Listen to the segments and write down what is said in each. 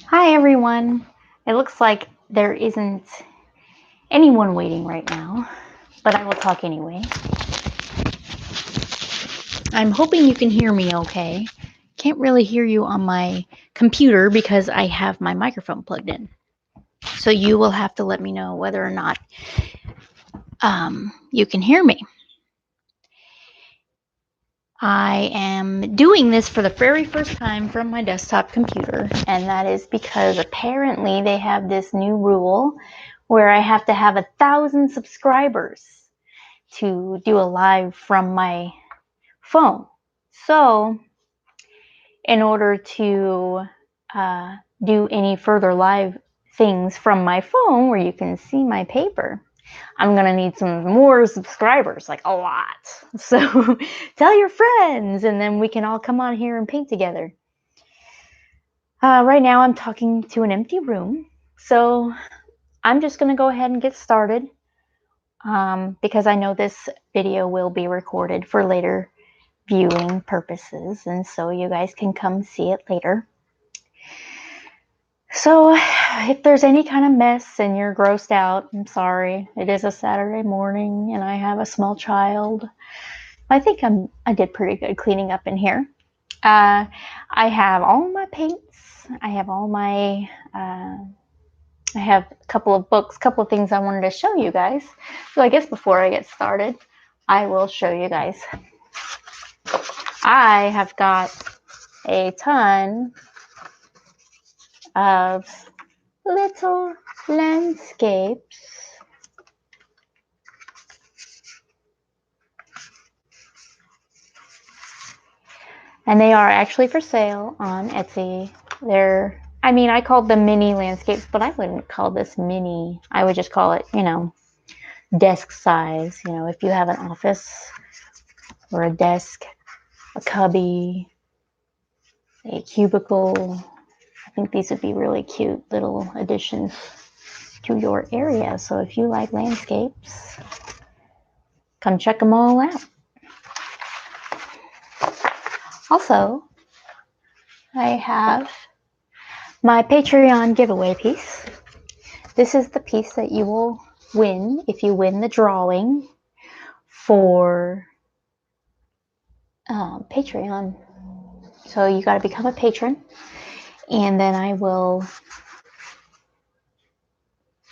Hi everyone. It looks like there isn't anyone waiting right now, but I will talk anyway. I'm hoping you can hear me okay. Can't really hear you on my computer because I have my microphone plugged in. So you will have to let me know whether or not you can hear me. I am doing this for the very first time from my desktop computer, and that is because apparently they have this new rule where I have to have 1,000 subscribers to do a live from my phone. So in order to do any further live things from my phone where you can see my paper, I'm gonna need some more subscribers, like a lot. So tell your friends, and then we can all come on here and paint together. Right now I'm talking to an empty room, so I'm just gonna go ahead and get started because I know this video will be recorded for later viewing purposes, and so you guys can come see it later. So if there's any kind of mess and you're grossed out, I'm sorry. It is a Saturday morning and I have a small child. I think I did pretty good cleaning up in here. I have all my paints. I have all my I have a couple of books, a couple of things I wanted to show you guys. So I guess before I get started, I will show you guys. I have got a ton of little landscapes. And they are actually for sale on Etsy. I called them mini landscapes, but I wouldn't call this mini. I would just call it, desk size. If you have an office or a desk, a cubby, a cubicle, I think these would be really cute little additions to your area. So if you like landscapes, come check them all out. Also, I have my Patreon giveaway piece. This is the piece that you will win if you win the drawing for Patreon. So you got to become a patron, and then I will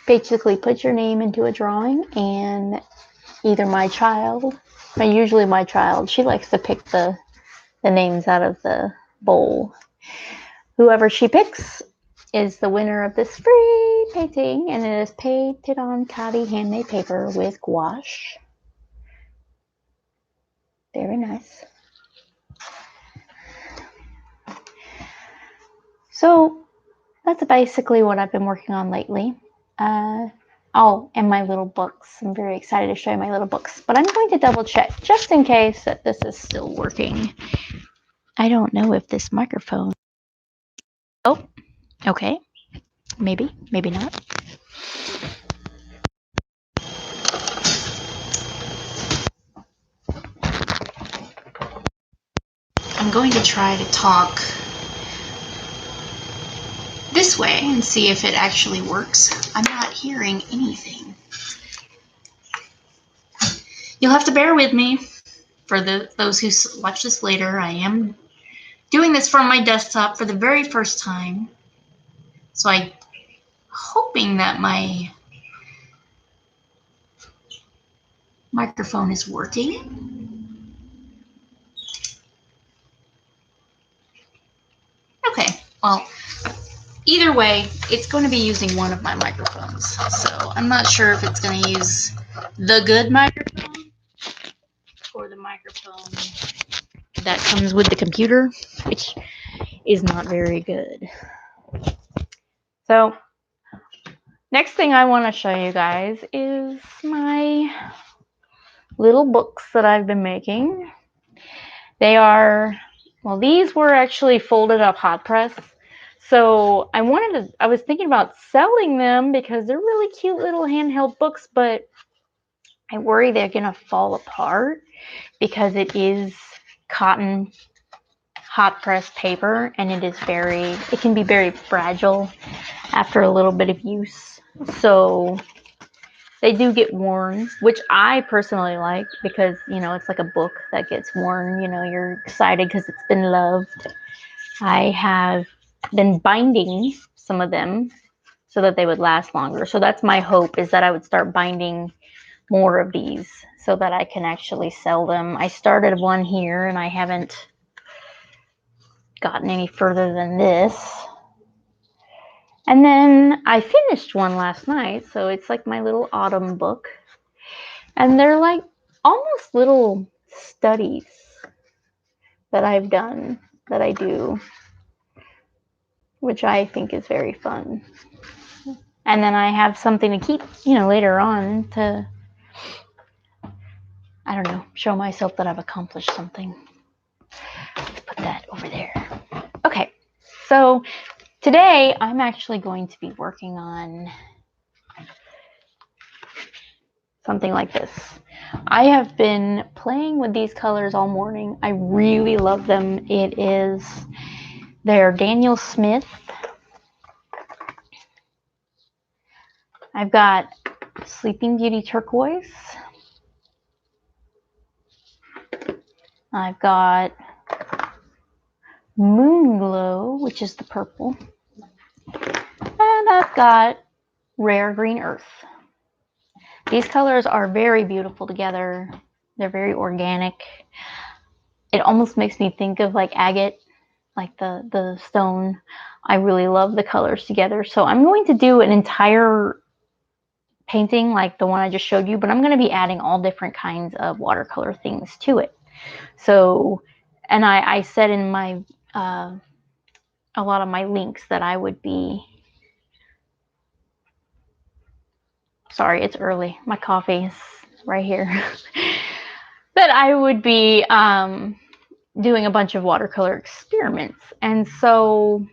basically put your name into a drawing, and either usually my child, she likes to pick the names out of the bowl. Whoever she picks is the winner of this free painting, and it is painted on Kadi handmade paper with gouache. Very nice. So that's basically what I've been working on lately. And my little books. I'm very excited to show you my little books, but I'm going to double check just in case that this is still working. I don't know if this microphone. Oh, okay. Maybe not. I'm going to try to talk this way and see if it actually works. I'm not hearing anything. You'll have to bear with me for those who watch this later. I am doing this from my desktop for the very first time. So I'm hoping that my microphone is working. Okay, well, either way, it's going to be using one of my microphones. So I'm not sure if it's going to use the good microphone or the microphone that comes with the computer, which is not very good. So next thing I want to show you guys is my little books that I've been making. These were actually folded up hot press. So I was thinking about selling them because they're really cute little handheld books, but I worry they're going to fall apart because it is cotton hot press paper, and it can be very fragile after a little bit of use. So they do get worn, which I personally like because, you know, it's like a book that gets worn. You know, you're excited because it's been loved. I have been binding some of them so that they would last longer. So that's my hope, is that I would start binding more of these so that I can actually sell them. I started one here and I haven't gotten any further than this. And then I finished one last night, so it's like my little autumn book. And they're like almost little studies that I've done, that I do, which I think is very fun. And then I have something to keep, you know, later on to, I don't know, show myself that I've accomplished something. Let's put that over there. Okay, so today I'm actually going to be working on something like this. I have been playing with these colors all morning. I really love them. They're Daniel Smith. I've got Sleeping Beauty Turquoise. I've got Moon Glow, which is the purple. And I've got Rare Green Earth. These colors are very beautiful together. They're very organic. It almost makes me think of like agate, like the stone. I really love the colors together. So I'm going to do an entire painting like the one I just showed you, but I'm going to be adding all different kinds of watercolor things to it. So, and I said in my a lot of my links that I would be, sorry, it's early, my coffee is right here, that I would be doing a bunch of watercolor experiments. And so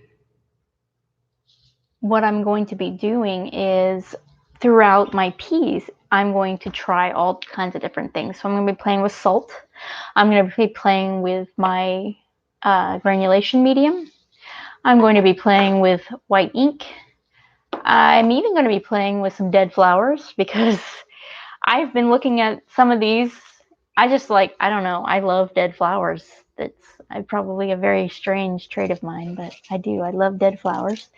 what I'm going to be doing is, throughout my piece, I'm going to try all kinds of different things. So I'm going to be playing with salt. I'm going to be playing with my granulation medium. I'm going to be playing with white ink. I'm even going to be playing with some dead flowers because I've been looking at some of these. I don't know, I love dead flowers. That's probably a very strange trait of mine, but I do. I love dead flowers.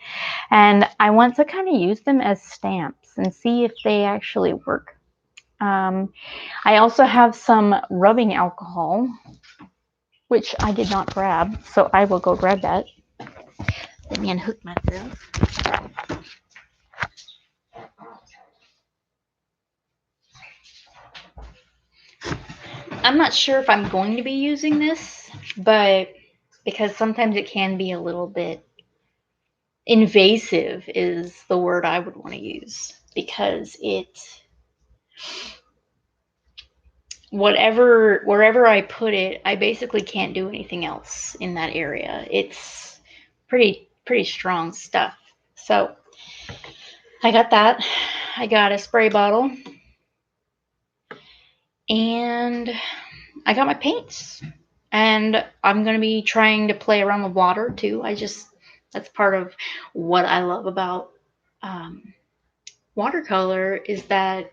And I want to kind of use them as stamps and see if they actually work. I also have some rubbing alcohol, which I did not grab, so I will go grab that. Let me unhook myself. I'm not sure if I'm going to be using this, but because sometimes it can be a little bit invasive is the word I would want to use, because wherever I put it, I basically can't do anything else in that area. It's pretty strong stuff. So I got that. I got a spray bottle and I got my paints, and I'm going to be trying to play around with water too. That's part of what I love about watercolor, is that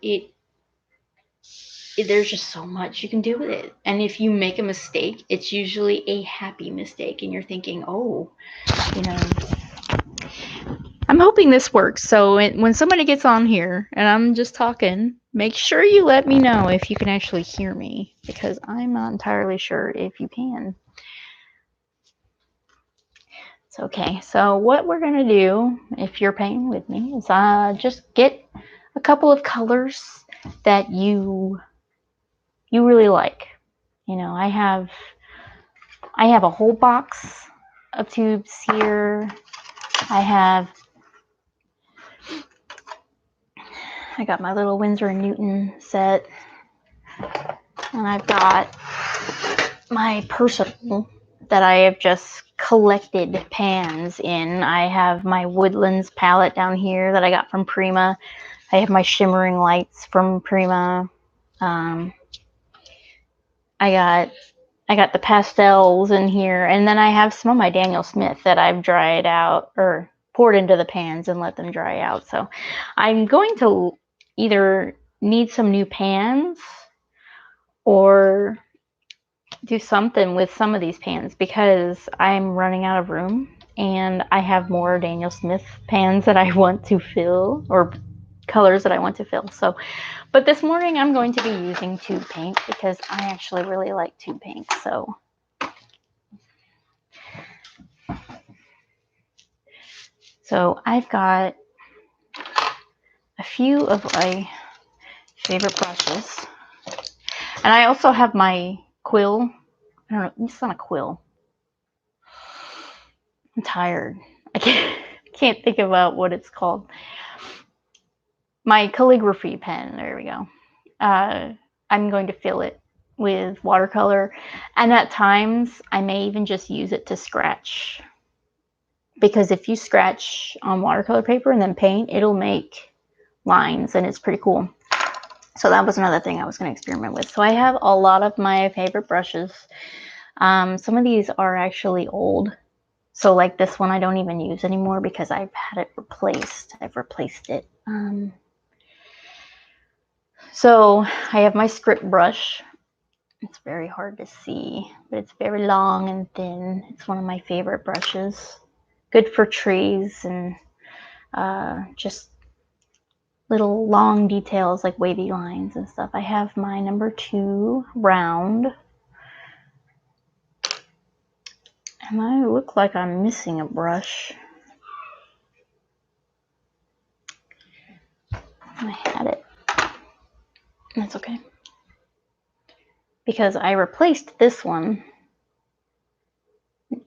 there's just so much you can do with it. And if you make a mistake, it's usually a happy mistake, and you're thinking, oh, you know, I'm hoping this works. So when somebody gets on here and I'm just talking, make sure you let me know if you can actually hear me, because I'm not entirely sure if you can. It's okay. So what we're going to do, if you're painting with me, is just get a couple of colors that you really like. You know, I have a whole box of tubes here. I got my little Winsor & Newton set, and I've got my personal that I have just collected pans in. I have my Woodlands palette down here that I got from Prima. I have my shimmering lights from Prima. I I got the pastels in here, and then I have some of my Daniel Smith that I've dried out or poured into the pans and let them dry out. So I'm going to either need some new pans or do something with some of these pans because I'm running out of room and I have more Daniel Smith pans that I want to fill, or colors that I want to fill. So, but this morning I'm going to be using tube paint because I actually really like tube paint. So I've got a few of my favorite brushes. And I also have my quill. I don't know, it's not a quill. I'm tired. I can't think about what it's called. My calligraphy pen, there we go. I'm going to fill it with watercolor. And at times, I may even just use it to scratch. Because if you scratch on watercolor paper and then paint, it'll make lines, and it's pretty cool. So that was another thing I was going to experiment with. So I have a lot of my favorite brushes. Some of these are actually old. So like this one I don't even use anymore because I've had it replaced. I've replaced it. So I have my script brush. It's very hard to see, but it's very long and thin. It's one of my favorite brushes. Good for trees and just little long details like wavy lines and stuff. I have my number 2 round. And I look like I'm missing a brush. I had it. That's okay. Because I replaced this one,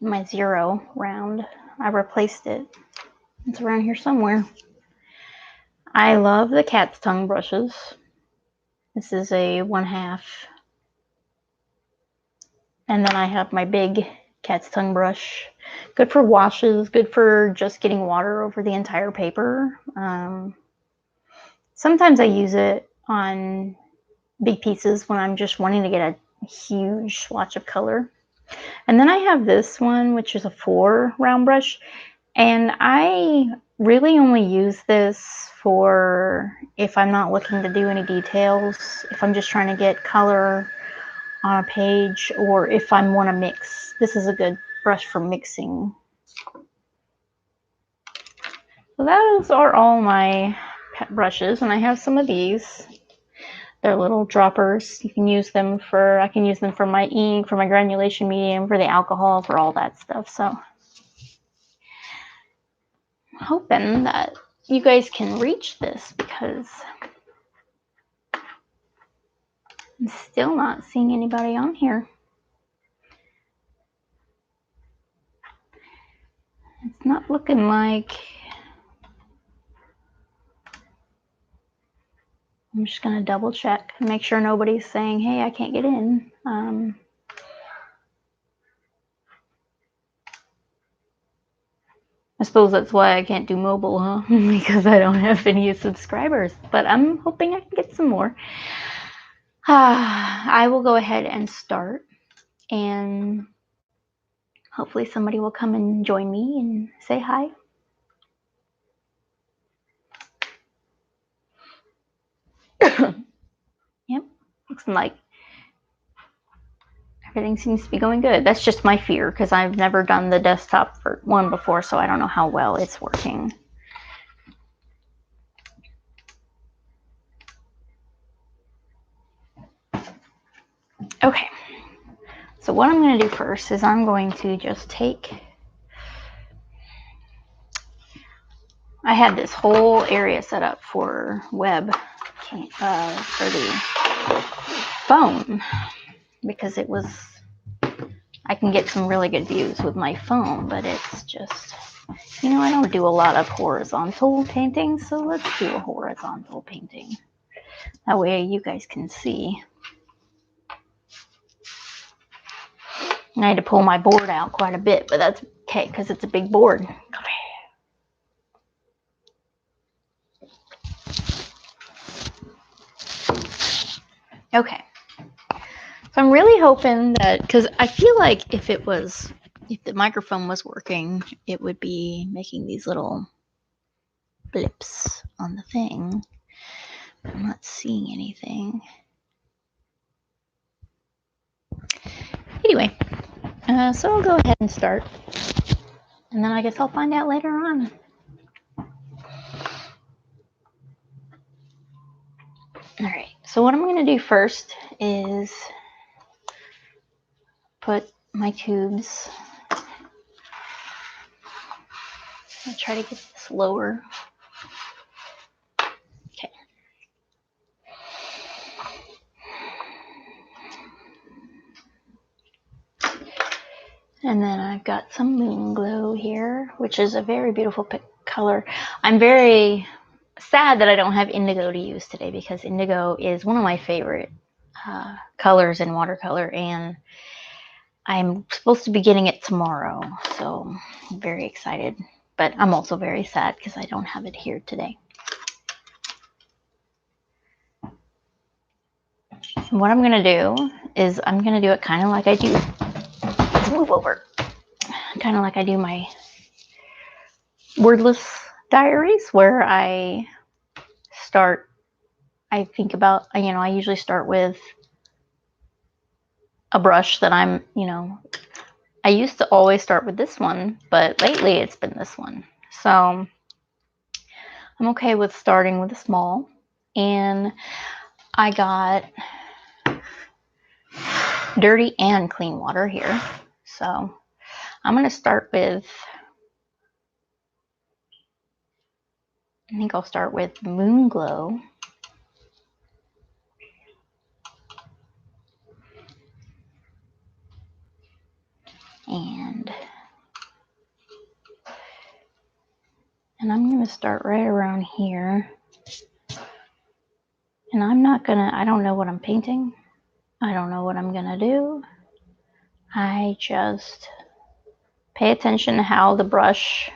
my 0 round. I replaced it. It's around here somewhere. I love the cat's tongue brushes. This is a 1/2. And then I have my big cat's tongue brush. Good for washes, good for just getting water over the entire paper. Sometimes I use it on big pieces when I'm just wanting to get a huge swatch of color. And then I have this one, which is a 4 round brush. And I really only use this for if I'm not looking to do any details, if I'm just trying to get color on a page, or if I want to mix. This is a good brush for mixing. So those are all my pet brushes, and I have some of these. They're little droppers. You can use them for, I can use them for my ink, for my granulation medium, for the alcohol, for all that stuff. So I'm hoping that you guys can reach this because I'm still not seeing anybody on here. It's not looking like. I'm just going to double check and make sure nobody's saying, hey, I can't get in. I suppose that's why I can't do mobile, huh? Because I don't have any subscribers. But I'm hoping I can get some more. I will go ahead and start. And hopefully somebody will come and join me and say hi. Yep, looks like everything seems to be going good. That's just my fear because I've never done the desktop one before, so I don't know how well it's working. Okay, so what I'm going to do first is I'm going to just take, I had this whole area set up for web, for the phone, because it was, I can get some really good views with my phone, but it's just, you know, I don't do a lot of horizontal painting, so let's do a horizontal painting. That way you guys can see. And I had to pull my board out quite a bit, but that's okay because it's a big board. Okay. So I'm really hoping that, because I feel like if the microphone was working, it would be making these little blips on the thing. I'm not seeing anything. Anyway, so I'll go ahead and start. And then I guess I'll find out later on. Alright, so what I'm going to do first is put my tubes. I'll try to get this lower. Okay. And then I've got some Moon Glow here, which is a very beautiful color. I'm very sad that I don't have indigo to use today, because indigo is one of my favorite colors in watercolor, and I'm supposed to be getting it tomorrow, so I'm very excited. But I'm also very sad because I don't have it here today. And what I'm going to do is I'm going to do it kind of like I do. Let's move over. Kind of like I do my wordless diaries, where I think about, I usually start with a brush that I used to always start with this one, but lately it's been this one. So I'm okay with starting with a small. And I got dirty and clean water here. So I'm going to start with, I think I'll start with Moon Glow. And I'm going to start right around here. And I don't know what I'm painting. I don't know what I'm going to do. I just pay attention to how the brush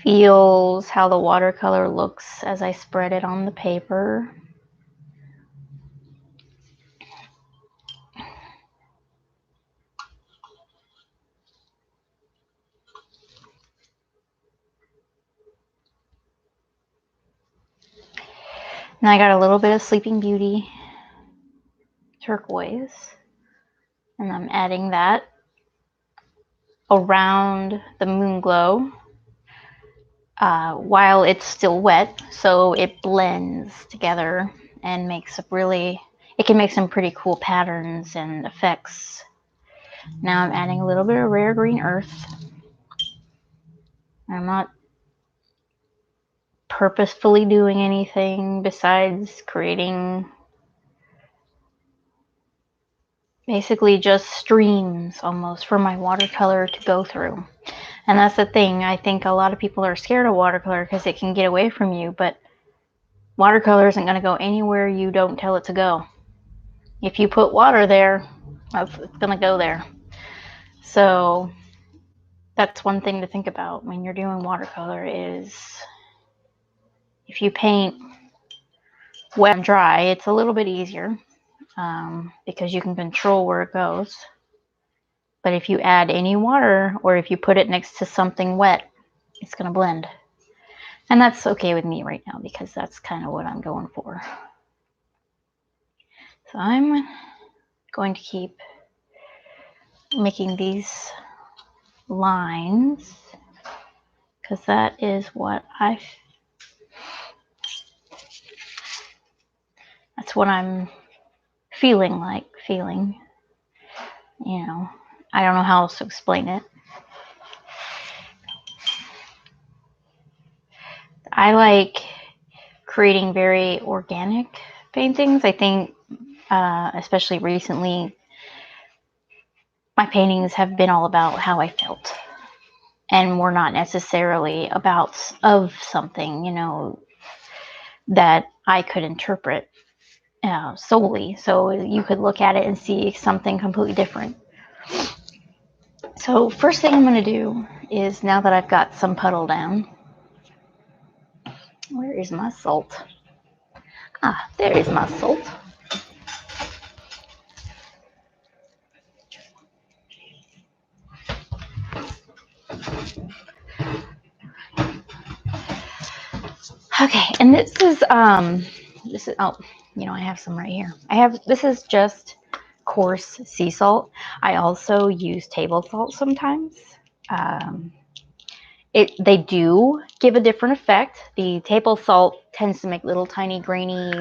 feels, how the watercolor looks as I spread it on the paper. And I got a little bit of Sleeping Beauty turquoise, and I'm adding that around the Moon Glow while it's still wet, so it blends together and it can make some pretty cool patterns and effects. Now I'm adding a little bit of Rare Green Earth. I'm not purposefully doing anything besides creating basically just streams almost for my watercolor to go through. And that's the thing. I think a lot of people are scared of watercolor because it can get away from you, but watercolor isn't going to go anywhere you don't tell it to go. If you put water there, it's going to go there. So that's one thing to think about when you're doing watercolor is if you paint wet and dry, it's a little bit easier because you can control where it goes. But if you add any water or if you put it next to something wet, it's going to blend. And that's okay with me right now because that's kind of what I'm going for. So I'm going to keep making these lines because that is what that's what I'm feeling. I don't know how else to explain it. I like creating very organic paintings. I think especially recently my paintings have been all about how I felt and were not necessarily about something that I could interpret solely. So you could look at it and see something completely different. So first thing I'm going to do is, now that I've got some puddle down, where is my salt? There is my salt. Okay, and this is oh, I have some right here. This is just coarse sea salt. I also use table salt sometimes. Um, they do give a different effect. The table salt tends to make little tiny grainy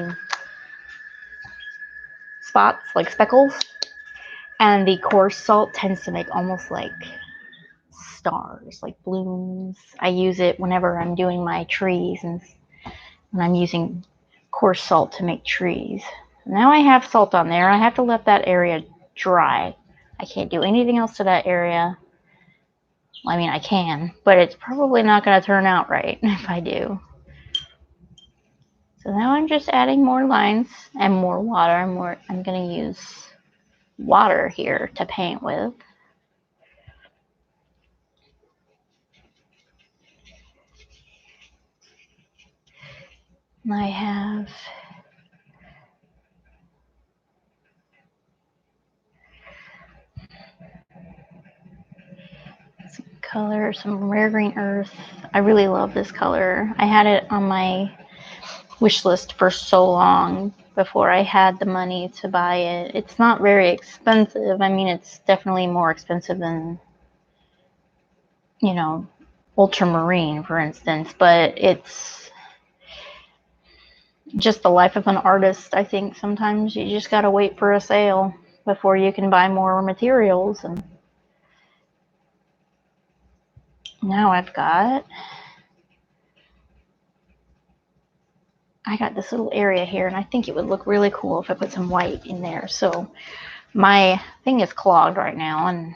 spots, like speckles, and the coarse salt tends to make almost like stars, like blooms. I use it whenever I'm doing my trees and I'm using coarse salt to make trees. Now I have salt on there. I have to let that area dry. I can't do anything else to that area. I mean, I can, but it's probably not going to turn out right if I do. So now I'm just adding more lines and more water. I'm going to use water here to paint with. And I have some color, some rare green earth. I really love this color. I had it on my wish list for so long before I had the money to buy it. It's not very expensive. I mean, it's definitely more expensive than, ultramarine, for instance, but it's just the life of an artist. I think sometimes you just gotta wait for a sale before you can buy more materials. And now I got this little area here, and I think it would look really cool if I put some white in there. So my thing is clogged right now, and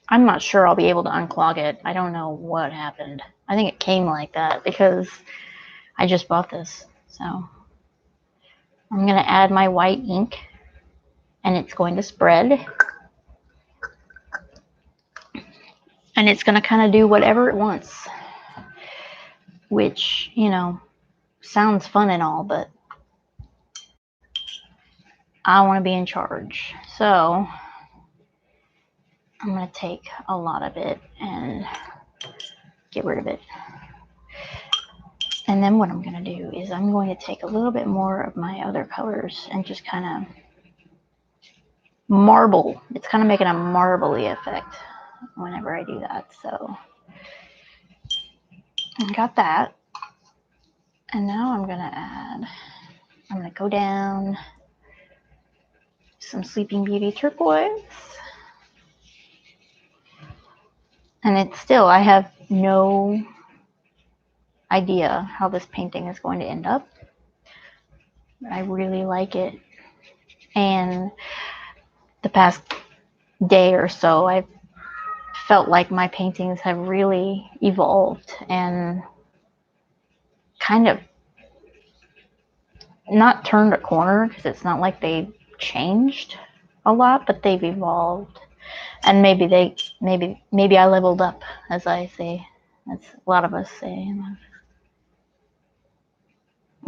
I'm not sure I'll be able to unclog it. I don't know what happened. I think it came like that because I just bought this. So I'm going to add my white ink, and it's going to spread. And it's going to kind of do whatever it wants, which, sounds fun and all, but I want to be in charge. So I'm going to take a lot of it and get rid of it. And then what I'm going to do is I'm going to take a little bit more of my other colors and just kind of marble. It's kind of making a marbly effect whenever I do that. So I got that. And now I'm going to go down some Sleeping Beauty turquoise. And it's still, I have no idea how this painting is going to end up. But I really like it. And the past day or so, I've felt like my paintings have really evolved and kind of not turned a corner, because it's not like they changed a lot, but they've evolved. And maybe I leveled up, as I say, as a lot of us say.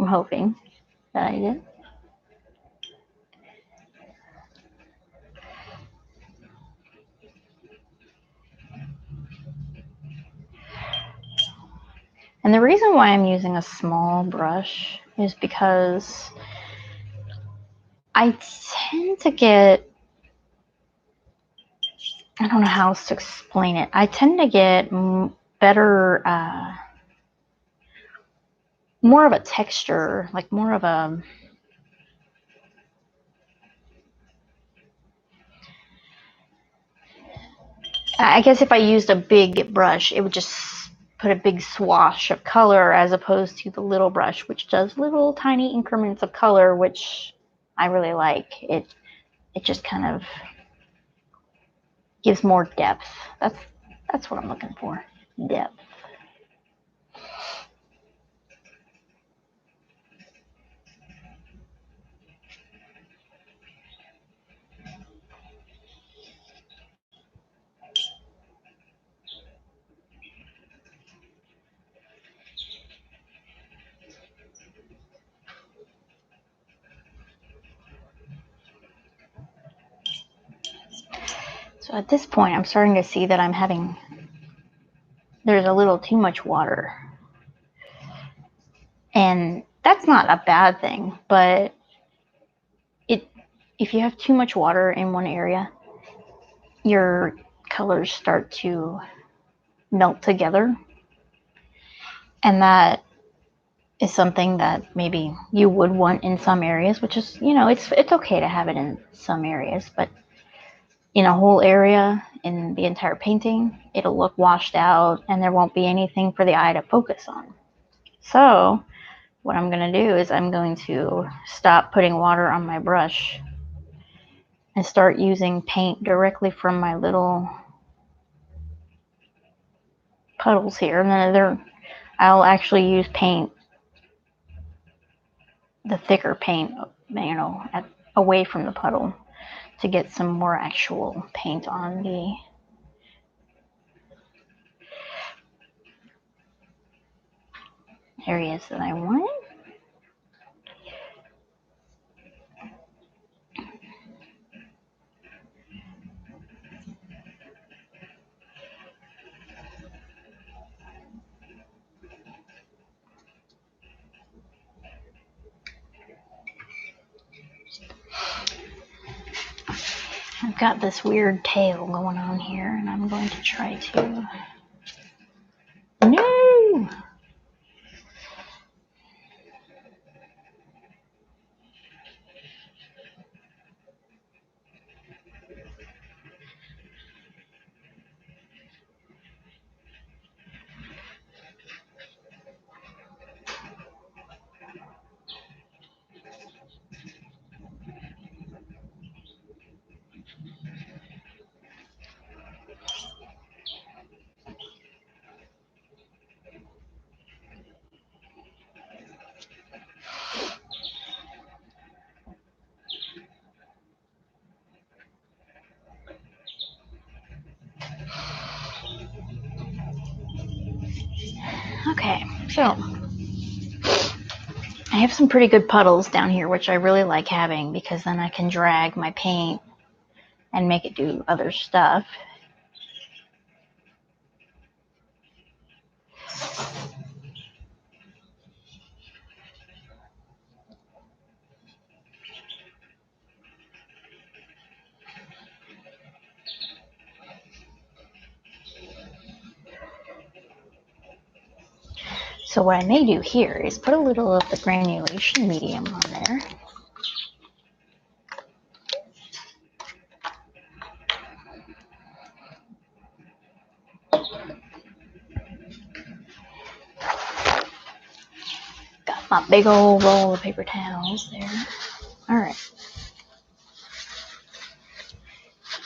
I'm hoping that I did. And the reason why I'm using a small brush is because I tend to get, I don't know how else to explain it. I tend to get better, more of a texture, like more of a, I guess if I used a big brush, it would just put a big swash of color, as opposed to the little brush, which does little tiny increments of color, which I really like. It just kind of gives more depth. That's what I'm looking for, depth. So at this point, I'm starting to see that I'm having there's a little too much water. And that's not a bad thing, but if you have too much water in one area, your colors start to melt together. And that is something that maybe you would want in some areas, which is, it's okay to have it in some areas, but in a whole area, in the entire painting, it'll look washed out and there won't be anything for the eye to focus on. So what I'm going to do is I'm going to stop putting water on my brush and start using paint directly from my little puddles here. And then I'll actually use paint, the thicker paint, away from the puddle to get some more actual paint on the areas that I want. I've got this weird tail going on here, and I'm going to try to... No! Okay, so I have some pretty good puddles down here, which I really like having because then I can drag my paint and make it do other stuff. So what I may do here is put a little of the granulation medium on there. Got my big old roll of paper towels there. All right.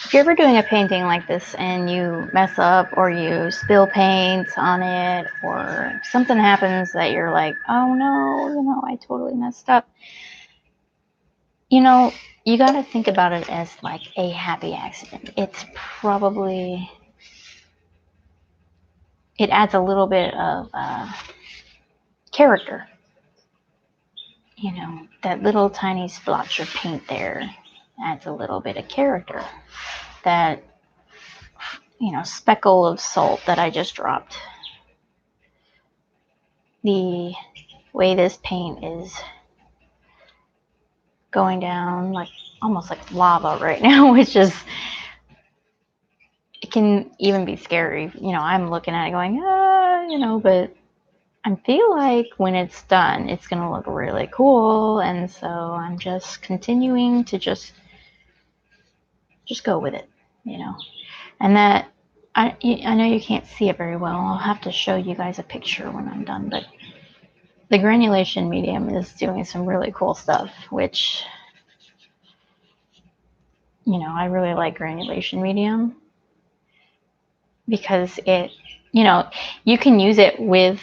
If you're ever doing a painting like this and you mess up or you spill paint on it or something happens that you're like, oh no, I totally messed up. You got to think about it as like a happy accident. It's probably, it adds a little bit of character. That little tiny splotch of paint there adds a little bit of character. That, speckle of salt that I just dropped. The way this paint is going down like almost like lava right now, which is, it can even be scary. I'm looking at it going, but I feel like when it's done, it's going to look really cool. And so I'm just continuing to just go with it, and that I know you can't see it very well. I'll have to show you guys a picture when I'm done, but the granulation medium is doing some really cool stuff, which, I really like granulation medium because it, you can use it with,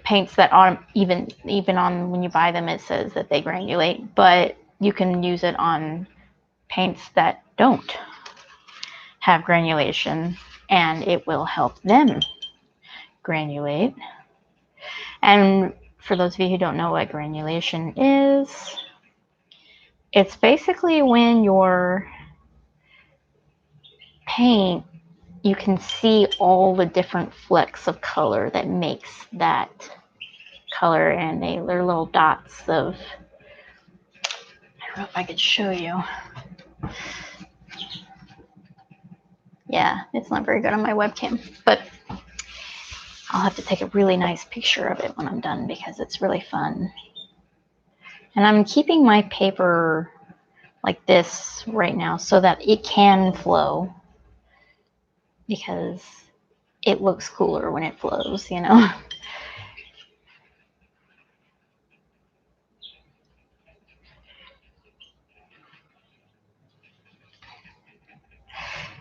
paints that aren't even on, when you buy them, it says that they granulate, but you can use it on paints that don't have granulation and it will help them granulate. And for those of you who don't know what granulation is, it's basically when your paint you can see all the different flecks of color that makes that color, and they're little dots of, I don't know if I could show you. Yeah, it's not very good on my webcam, but I'll have to take a really nice picture of it when I'm done because it's really fun. And I'm keeping my paper like this right now so that it can flow, because it looks cooler when it flows, you know?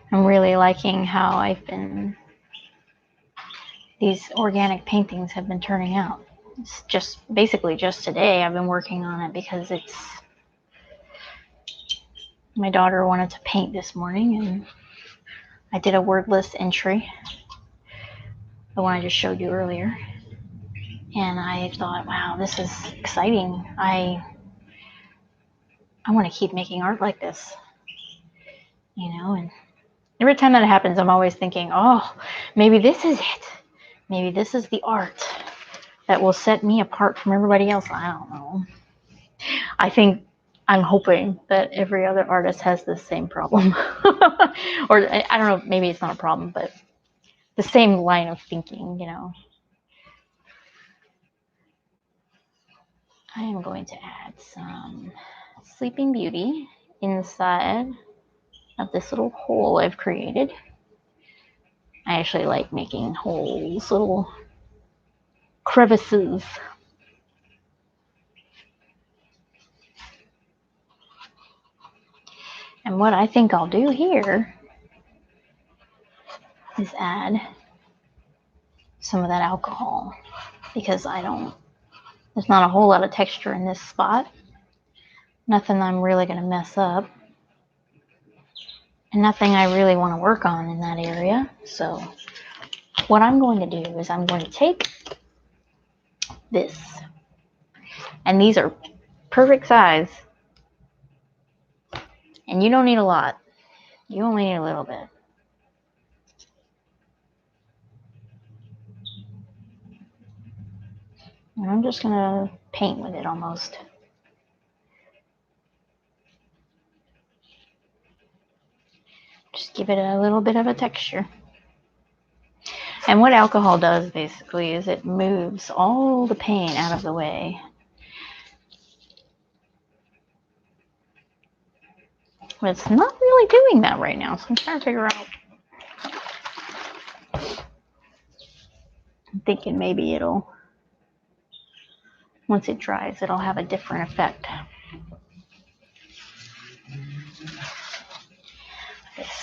I'm really liking how these organic paintings have been turning out. It's just basically just today I've been working on it because my daughter wanted to paint this morning, and I did a wordless entry, the one I just showed you earlier. And I thought, wow, this is exciting. I want to keep making art like this, you know? And every time that happens, I'm always thinking, oh, maybe this is it. Maybe this is the art that will set me apart from everybody else. I don't know. I'm hoping that every other artist has the same problem. Or I don't know, maybe it's not a problem, but the same line of thinking, you know. I am going to add some Sleeping Beauty inside of this little hole I've created. I actually like making holes, little crevices. And what I think I'll do here is add some of that alcohol, because there's not a whole lot of texture in this spot. Nothing I'm really going to mess up. And nothing I really want to work on in that area. So what I'm going to do is I'm going to take this, and these are perfect size, and you don't need a lot. You only need a little bit. And I'm just going to paint with it almost. Just give it a little bit of a texture. And what alcohol does basically is it moves all the paint out of the way. But it's not really doing that right now, so I'm trying to figure out. I'm thinking maybe once it dries, it'll have a different effect.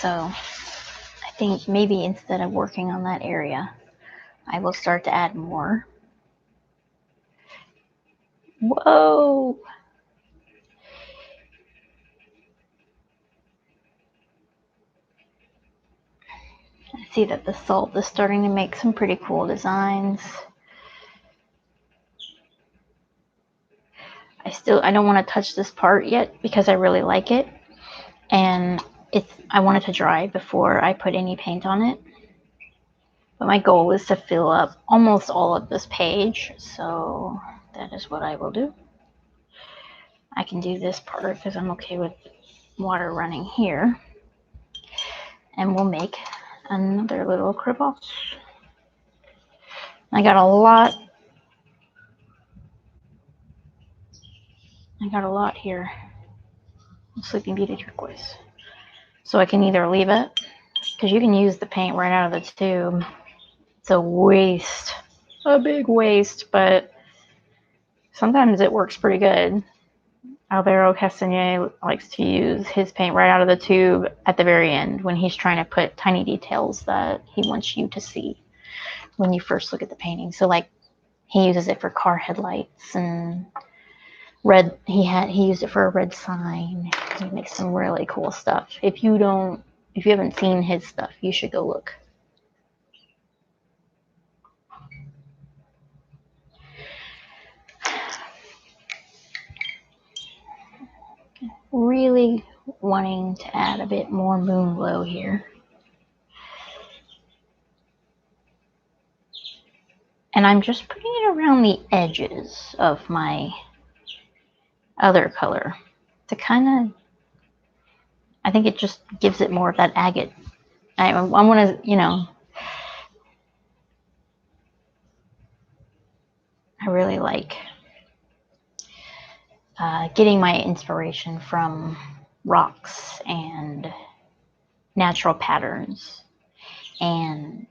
So I think maybe instead of working on that area, I will start to add more. Whoa! I see that the salt is starting to make some pretty cool designs. I don't want to touch this part yet because I really like it, and I want it to dry before I put any paint on it. But my goal is to fill up almost all of this page, so that is what I will do. I can do this part because I'm okay with water running here, and we'll make another little crevasse. I got a lot here. Sleeping Beauty turquoise. So I can either leave it, because you can use the paint right out of the tube. It's a waste, a big waste, but sometimes it works pretty good. Alvaro Castagne likes to use his paint right out of the tube at the very end when he's trying to put tiny details that he wants you to see when you first look at the painting. So like he uses it for car headlights, and red, he used it for a red sign. He makes some really cool stuff. If you haven't seen his stuff, you should go look. Really wanting to add a bit more moon glow here. And I'm just putting it around the edges of my other color to kind of, I think it just gives it more of that agate. I want to, you know, I really like getting my inspiration from rocks and natural patterns, and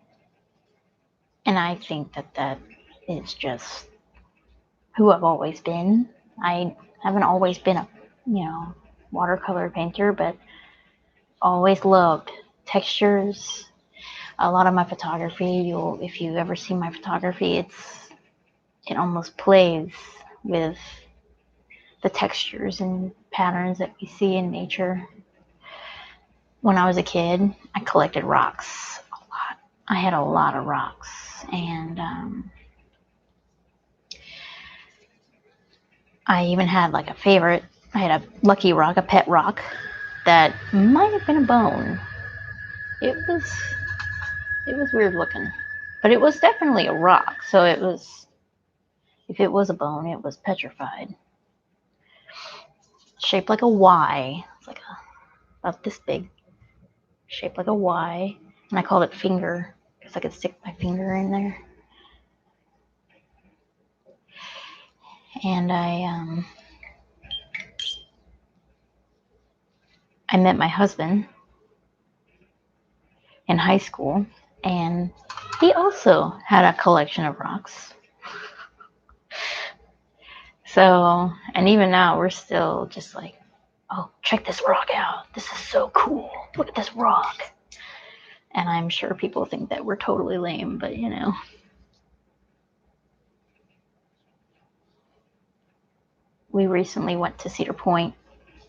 I think that that is just who I've always been. I haven't always been a, you know, watercolor painter, but always loved textures. A lot of my photography, if you ever see my photography, it almost plays with the textures and patterns that we see in nature. When I was a kid, I collected rocks a lot. I had a lot of rocks, and I even had like a favorite. I had a lucky rock, a pet rock that might have been a bone. It was weird looking, but it was definitely a rock. So it was, if it was a bone, it was petrified, shaped like a Y. It's like about this big, shaped like a Y, and I called it finger because I could stick my finger in there. And I met my husband in high school, and he also had a collection of rocks. So, and even now we're still just like, oh, check this rock out. This is so cool. Look at this rock. And I'm sure people think that we're totally lame, but you know. We recently went to Cedar Point,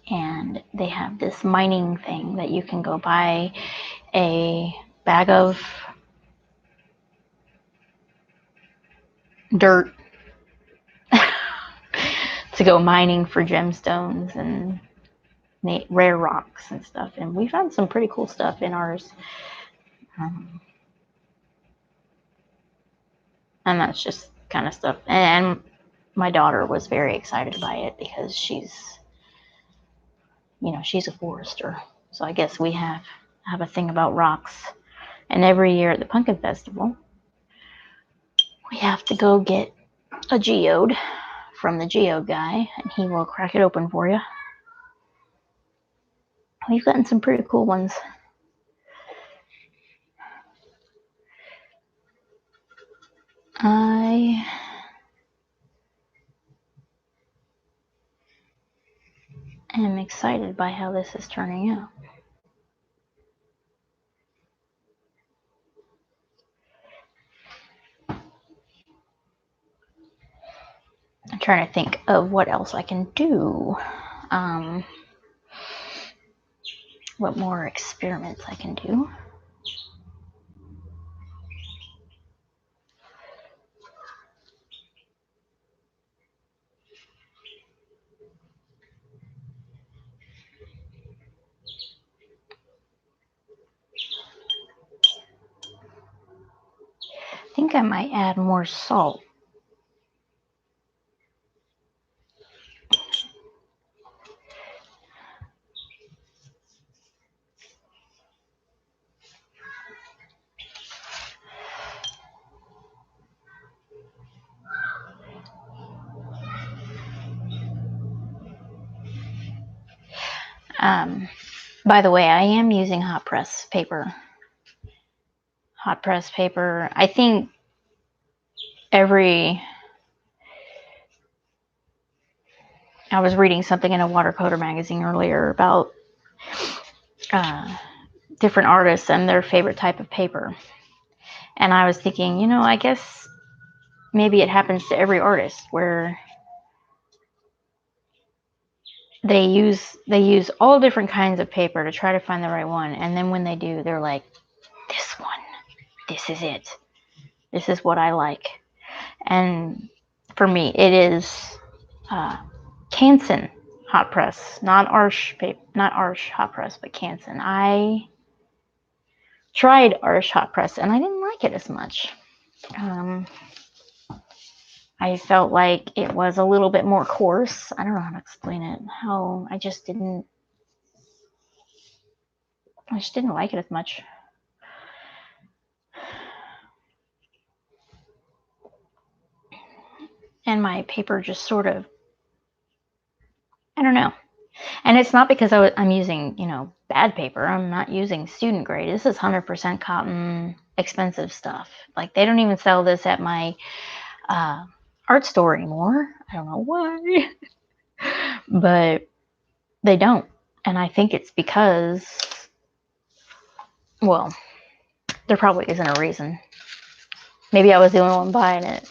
and they have this mining thing that you can go buy a bag of dirt to go mining for gemstones and rare rocks and stuff. And we found some pretty cool stuff in ours. And that's just kind of stuff. And my daughter was very excited by it because she's, you know, she's a forester. So I guess we have a thing about rocks. And every year at the Pumpkin Festival, we have to go get a geode from the geode guy, and he will crack it open for you. We've gotten some pretty cool ones. I am excited by how this is turning out. I'm trying to think of what else I can do. What more experiments I can do. I think I might add more salt. By the way, I am using hot press paper. Hot press paper. I think I was reading something in a watercolor magazine earlier about different artists and their favorite type of paper. And I was thinking, you know, I guess maybe it happens to every artist where they use all different kinds of paper to try to find the right one. And then when they do, they're like, this one, this is it. This is what I like. And for me, it is Canson hot press, not Arch hot press, but Canson. I tried Arch hot press and I didn't like it as much. I felt like it was a little bit more coarse. I don't know how to explain it. How I just didn't like it as much. And my paper just sort of, I don't know. And it's not because I'm using, bad paper. I'm not using student grade. This is 100% cotton, expensive stuff. Like, they don't even sell this at my art store anymore. I don't know why. But they don't. And I think it's because, well, there probably isn't a reason. Maybe I was the only one buying it.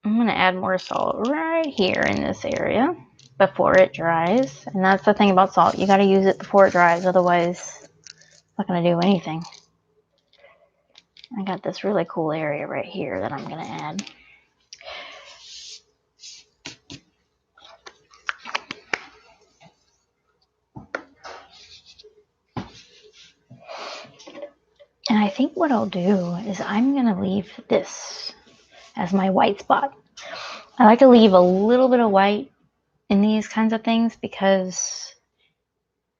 I'm going to add more salt right here in this area before it dries. And that's the thing about salt. You got to use it before it dries. Otherwise, it's not going to do anything. I got this really cool area right here that I'm going to add. And I think what I'll do is I'm going to leave this as my white spot. I like to leave a little bit of white in these kinds of things because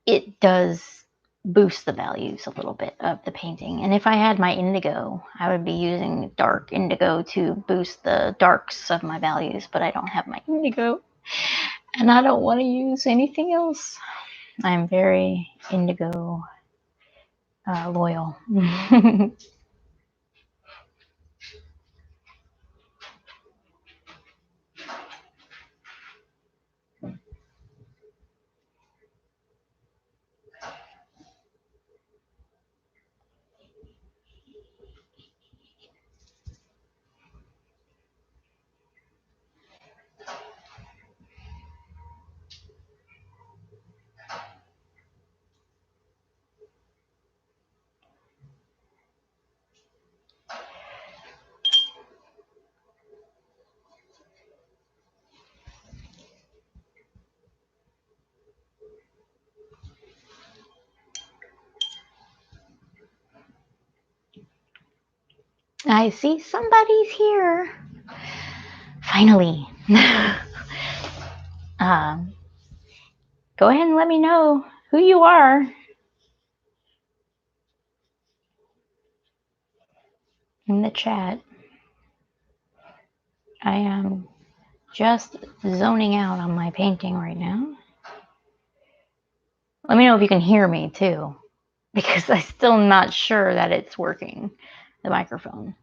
it does boost the values a little bit of the painting. And if I had my indigo, I would be using dark indigo to boost the darks of my values, but I don't have my indigo and I don't want to use anything else. I'm very indigo loyal. I see somebody's here. Finally. Go ahead and let me know who you are in the chat. I am just zoning out on my painting right now. Let me know if you can hear me too, because I'm still not sure that it's working, the microphone.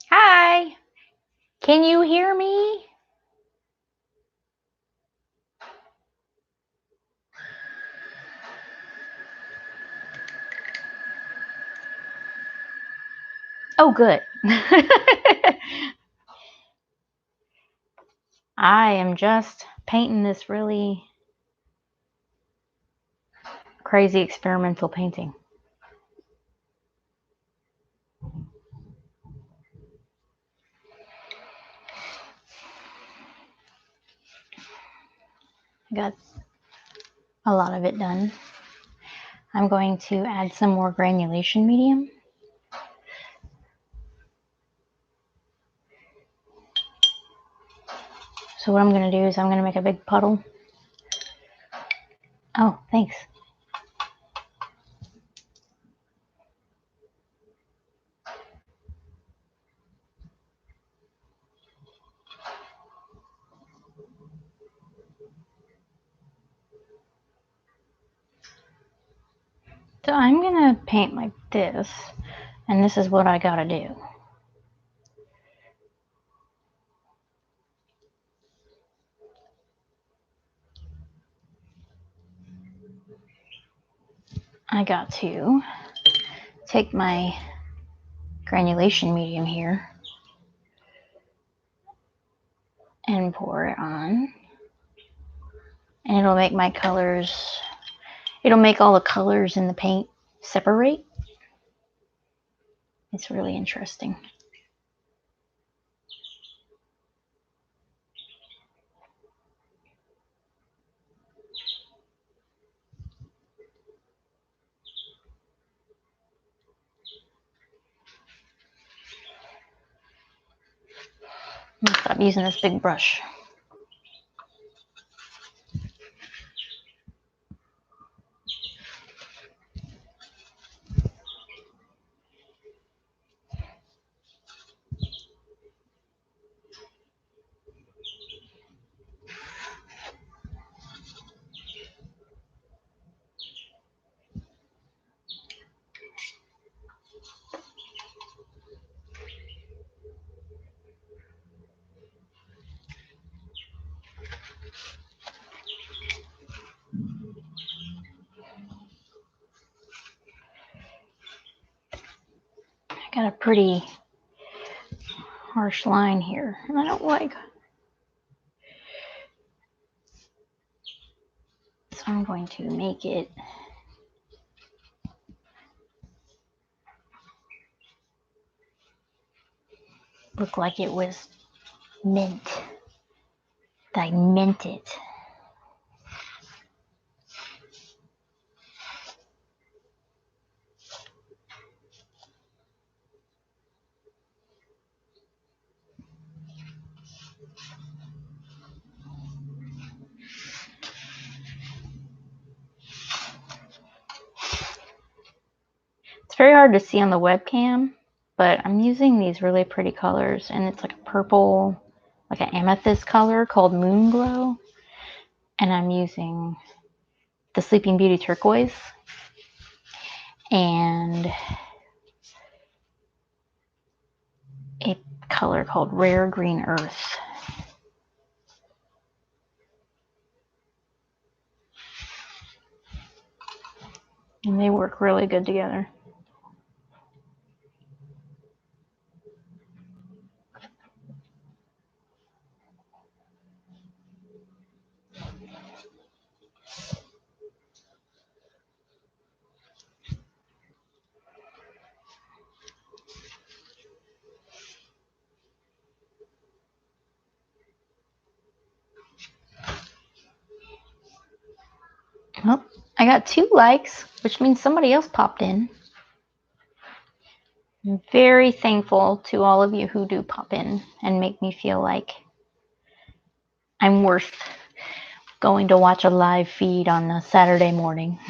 Hi, can you hear me? Oh, good. I am just painting this really crazy experimental painting. I got a lot of it done. I'm going to add some more granulation medium. So what I'm going to do is I'm going to make a big puddle. Oh, thanks. So I'm going to paint like this, and this is what I got to do. I got to take my granulation medium here and pour it on. And it'll make my colors, it'll make all the colors in the paint separate. It's really interesting. I'm gonna stop using this big brush. I got a pretty harsh line here, and I don't like. So I'm going to make it look like it was mint. I meant it. It's very hard to see on the webcam, but I'm using these really pretty colors, and it's like a purple, like an amethyst color called Moon Glow, and I'm using the Sleeping Beauty turquoise and a color called Rare Green Earth. And they work really good together. Oh, I got 2 likes, which means somebody else popped in. I'm very thankful to all of you who do pop in and make me feel like I'm worth going to watch a live feed on a Saturday morning.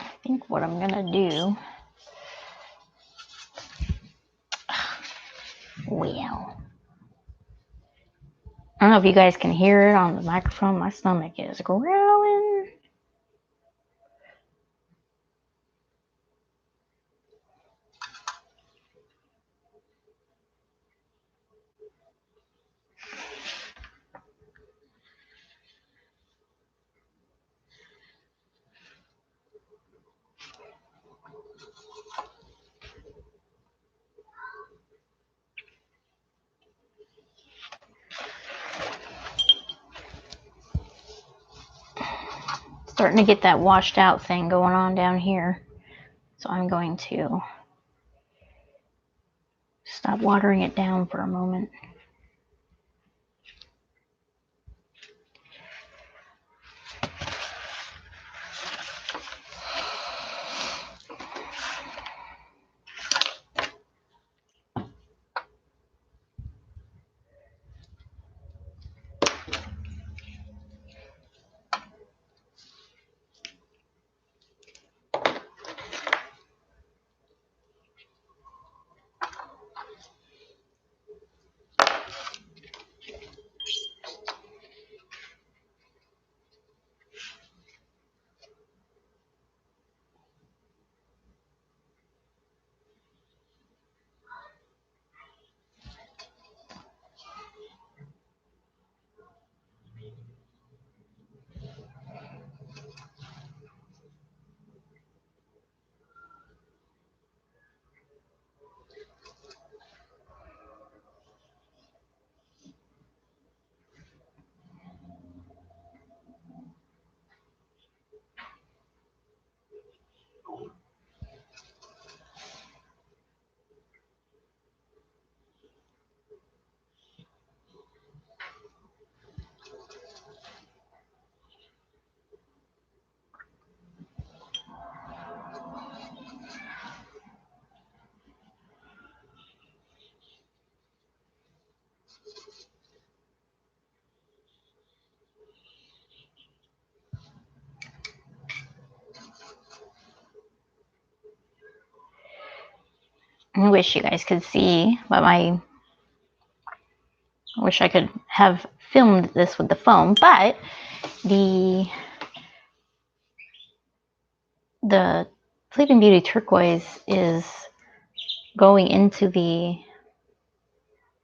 I think what I'm gonna do, well, I don't know if you guys can hear it on the microphone. My stomach is growling. Starting to get that washed out thing going on down here. So I'm going to stop watering it down for a moment. I wish you guys could see, but I wish I could have filmed this with the phone, but the Sleeping Beauty turquoise is going into the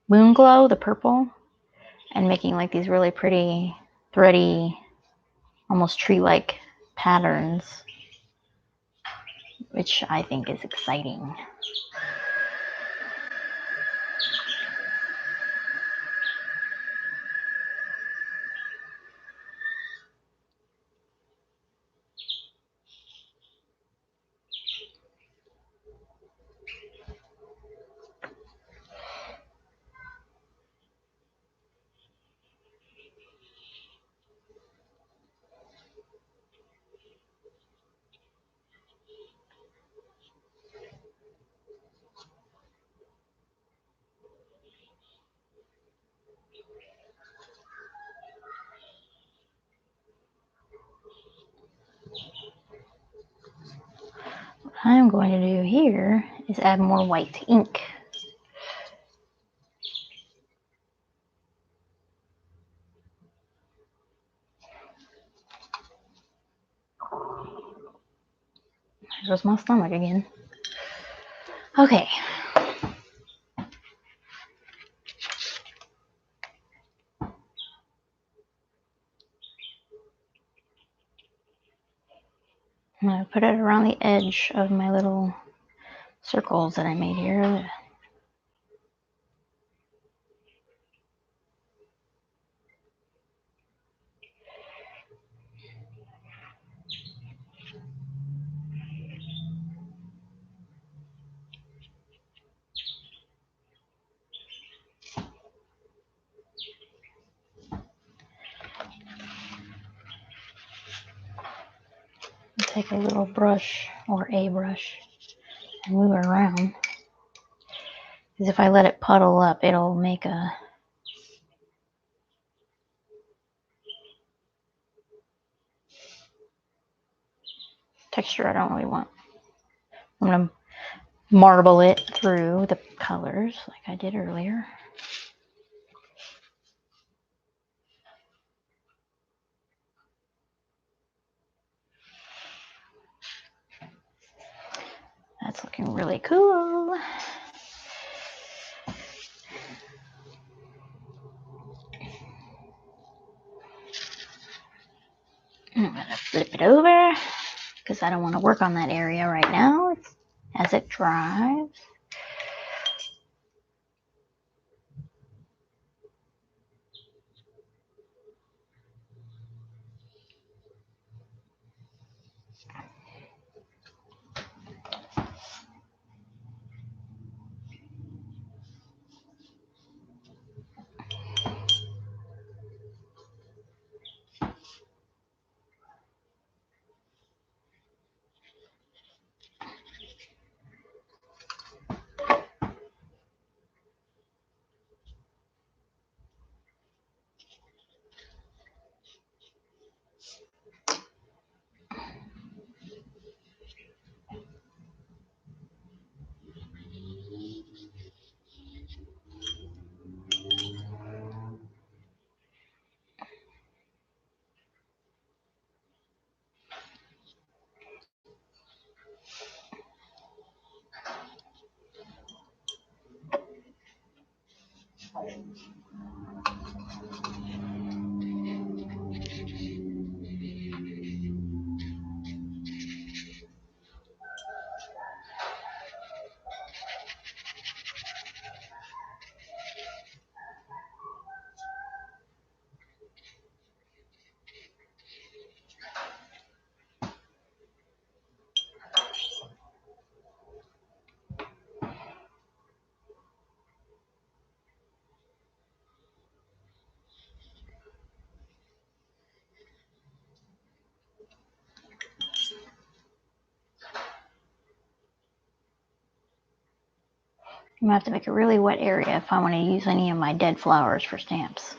Moon Glow, the purple, and making like these really pretty, thready, almost tree-like patterns, which I think is exciting. What I'm going to do here is add more white ink. There's my stomach again. Okay. I'm going to put it around the edge of my little circles that I made here. Take a little brush or a brush and move it around. Because if I let it puddle up, it'll make a texture I don't really want. I'm going to marble it through the colors like I did earlier. That's looking really cool. I'm going to flip it over because I don't want to work on that area right now as it dries. I'm going to have to make a really wet area if I want to use any of my dead flowers for stamps.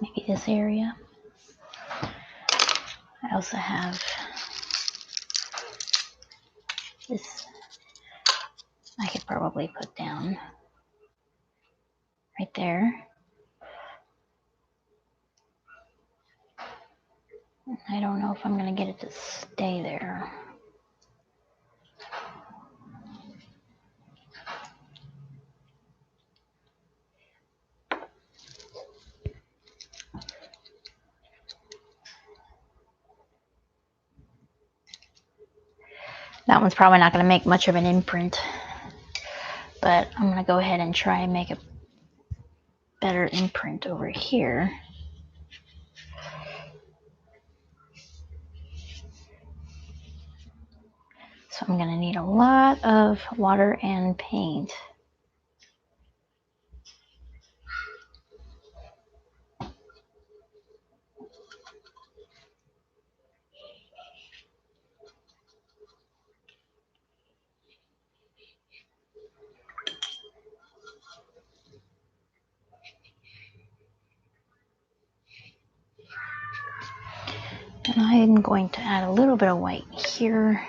maybe this area. I also have this I could probably put down right there. I don't know if I'm going to get it to stay there. That one's probably not going to make much of an imprint, but I'm going to go ahead and try and make a better imprint over here. So I'm going to need a lot of water and paint. And I'm going to add a little bit of white here.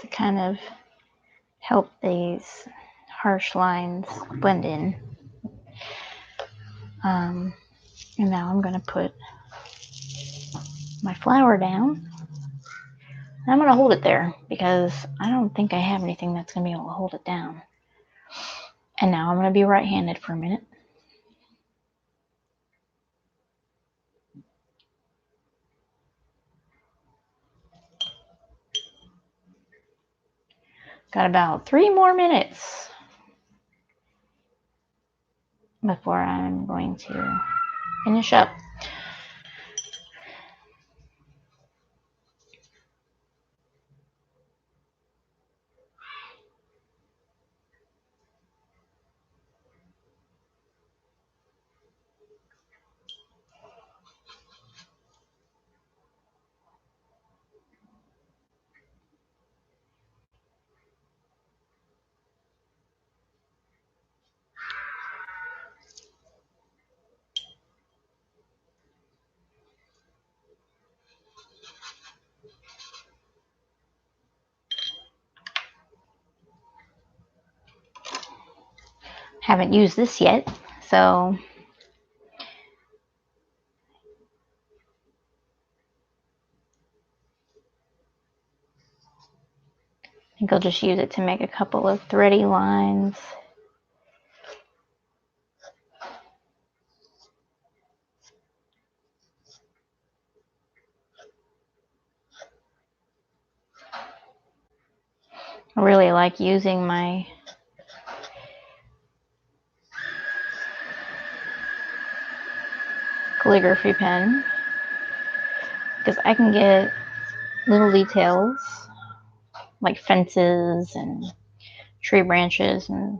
To kind of help these harsh lines blend in. And now I'm going to put my flower down. And I'm going to hold it there because I don't think I have anything that's going to be able to hold it down. And now I'm going to be right-handed for a minute. Got about 3 more minutes before I'm going to finish up. Haven't used this yet, so I think I'll just use it to make a couple of thready lines. I really like using my calligraphy pen because I can get little details like fences and tree branches and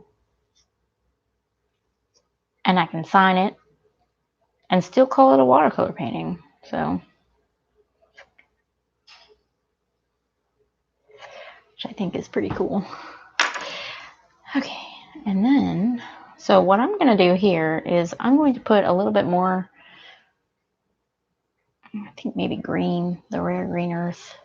I can sign it and still call it a watercolor painting. So, which I think is pretty cool. Okay, and then, so what I'm going to do here is I'm going to put a little bit more, I think maybe green, the rare green earth.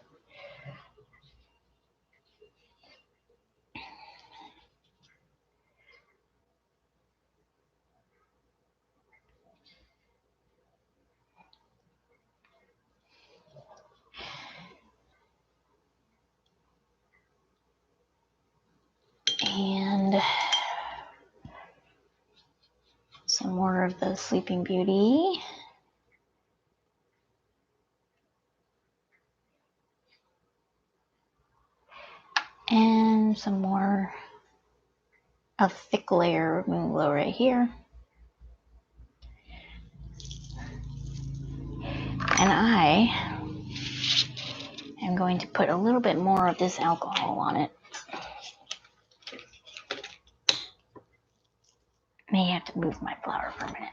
And some more of the Sleeping Beauty. And some more a thick layer of Moonglow right here. And I am going to put a little bit more of this alcohol on it. May have to move my flower for a minute.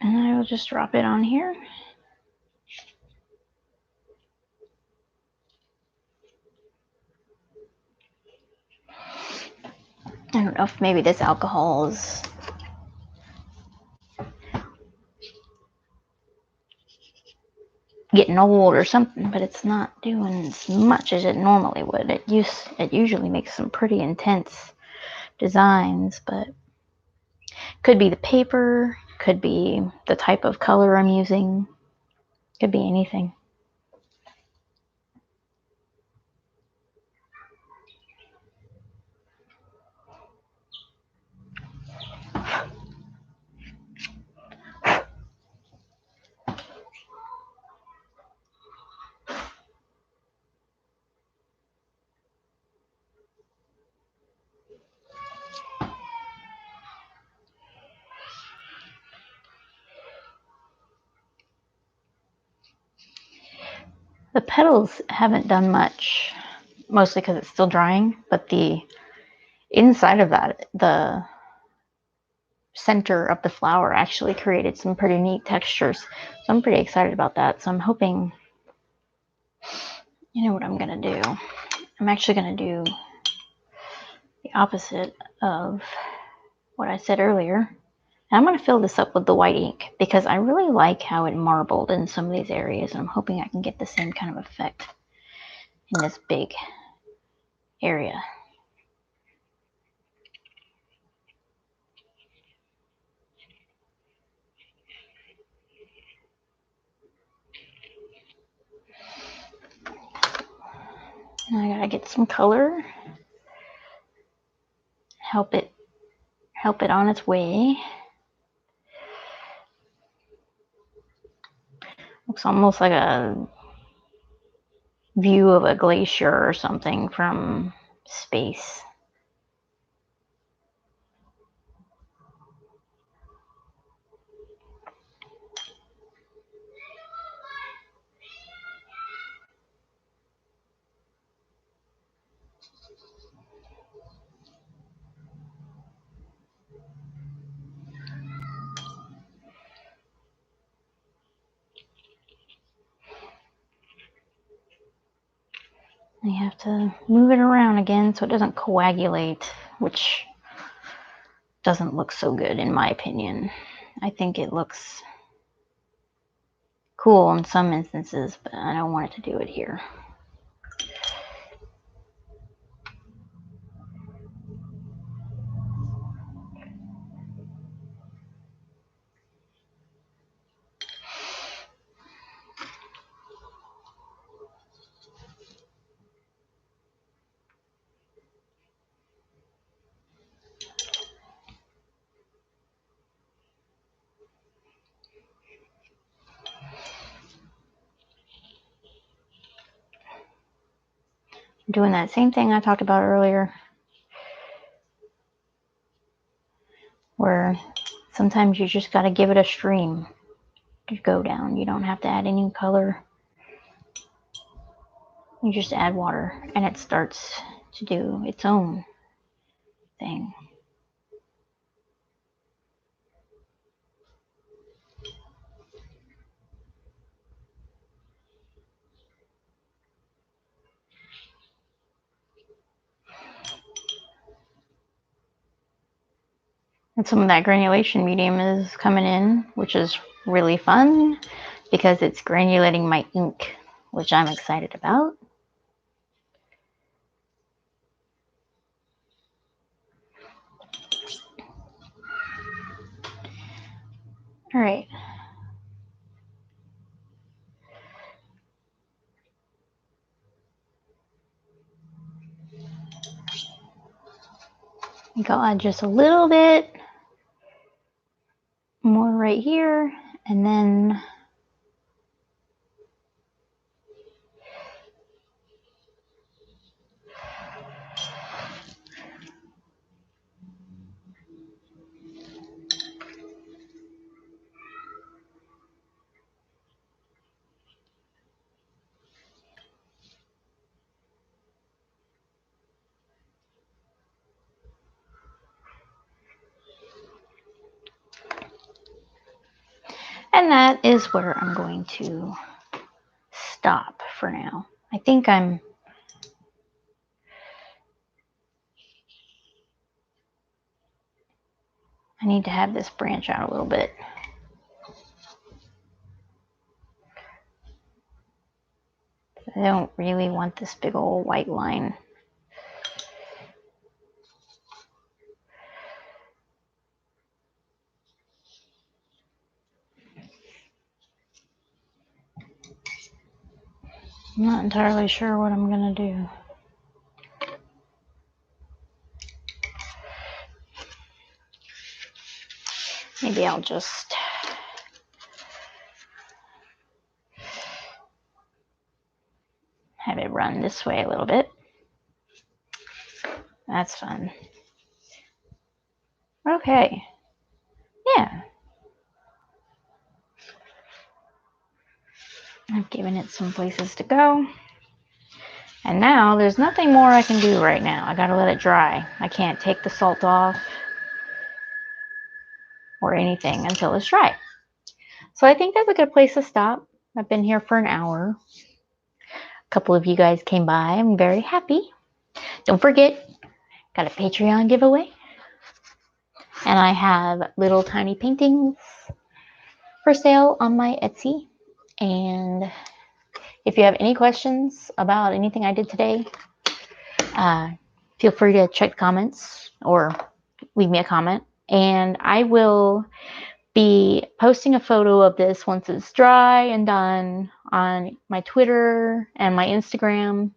And I I'll just drop it on here. I don't know if maybe this alcohol is getting old or something, but it's not doing as much as it normally would. It usually makes some pretty intense designs, but could be the paper, could be the type of color I'm using, could be anything. The petals haven't done much, mostly because it's still drying, but the inside of that, the center of the flower actually created some pretty neat textures. So I'm pretty excited about that. So I'm hoping, you know what I'm going to do? I'm actually going to do the opposite of what I said earlier. I'm going to fill this up with the white ink because I really like how it marbled in some of these areas. And I'm hoping I can get the same kind of effect in this big area. Now I gotta get some color, help it on its way. Looks almost like a view of a glacier or something from space. You have to move it around again so it doesn't coagulate, which doesn't look so good in my opinion. I think it looks cool in some instances, but I don't want it to do it here. Doing that same thing I talked about earlier, where sometimes you just got to give it a stream to go down. You don't have to add any color. You just add water and it starts to do its own thing. And some of that granulation medium is coming in, which is really fun because it's granulating my ink, which I'm excited about. All right. I think I'll add just a little bit more right here, and then And that is where I'm going to stop for now. I think I need to have this branch out a little bit. I don't really want this big old white line. I'm not entirely sure what I'm gonna do. Maybe I'll just have it run this way a little bit. That's fun. Okay. Yeah. I've given it some places to go. And now there's nothing more I can do right now. I gotta let it dry. I can't take the salt off or anything until it's dry. So I think that's a good place to stop. I've been here for an hour. A couple of you guys came by. I'm very happy. Don't forget, got a Patreon giveaway. And I have little tiny paintings for sale on my Etsy. And if you have any questions about anything I did today, feel free to check the comments or leave me a comment. And I will be posting a photo of this once it's dry and done on my Twitter and my Instagram.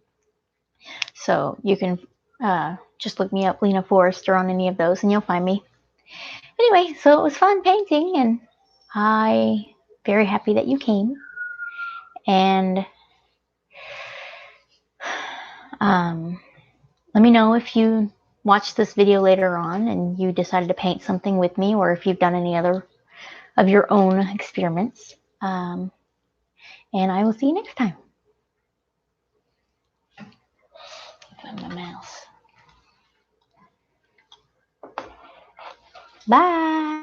So you can just look me up, Lena Forrester, on any of those and you'll find me. Anyway, so it was fun painting and I'm very happy that you came. And let me know if you watched this video later on and you decided to paint something with me, or if you've done any other of your own experiments. And I will see you next time. Find my mouse. Bye.